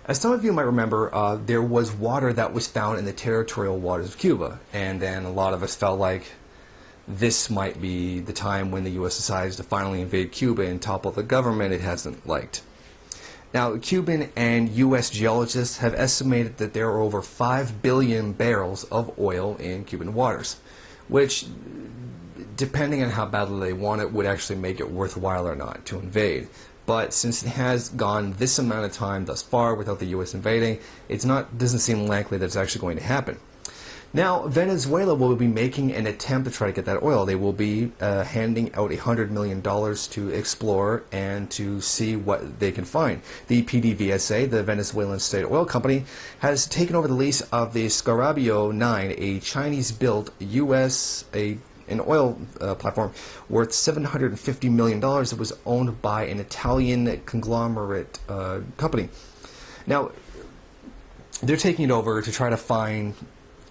As some of you might remember, there was water that was found in the territorial waters of Cuba, and then a lot of us felt like this might be the time when the U.S. decides to finally invade Cuba and topple the government it hasn't liked. Now, Cuban and U.S. geologists have estimated that there are over 5 billion barrels of oil in Cuban waters, which, depending on how badly they want it, would actually make it worthwhile or not to invade. But since it has gone this amount of time thus far without the U.S. invading, doesn't seem likely that it's actually going to happen. Now, Venezuela will be making an attempt to try to get that oil. They will be handing out $100 million to explore and to see what they can find. The PDVSA, the Venezuelan state oil company, has taken over the lease of the Scarabeo 9, a Chinese-built an oil platform worth $750 million that was owned by an Italian conglomerate company. Now, they're taking it over to try to find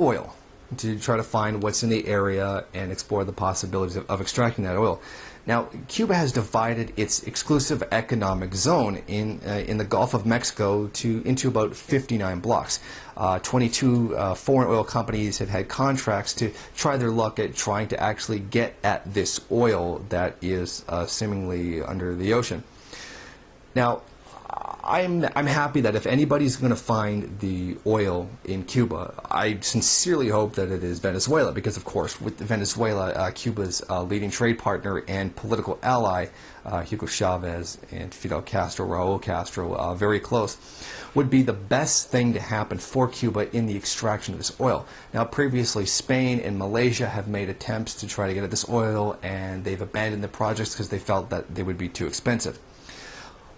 oil, to try to find what's in the area and explore the possibilities of extracting that oil. Now, Cuba has divided its exclusive economic zone in the Gulf of Mexico into about 59 blocks. 22 foreign oil companies have had contracts to try their luck at trying to actually get at this oil that is seemingly under the ocean. Now, I'm happy that if anybody's going to find the oil in Cuba, I sincerely hope that it is Venezuela, because of course with Venezuela, Cuba's leading trade partner and political ally, Hugo Chavez and Fidel Castro, Raul Castro, very close, would be the best thing to happen for Cuba in the extraction of this oil. Now, previously Spain and Malaysia have made attempts to try to get at this oil, and they've abandoned the projects because they felt that they would be too expensive.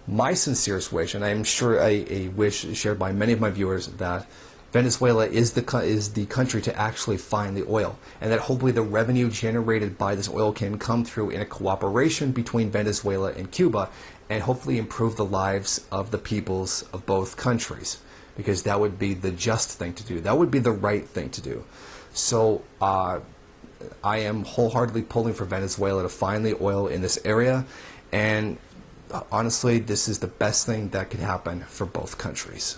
My sincerest wish, and I'm sure a wish shared by many of my viewers, that Venezuela is the country to actually find the oil, and that hopefully the revenue generated by this oil can come through in a cooperation between Venezuela and Cuba, and hopefully improve the lives of the peoples of both countries, because that would be the just thing to do. That would be the right thing to do. So I am wholeheartedly pulling for Venezuela to find the oil in this area, and honestly, this is the best thing that could happen for both countries.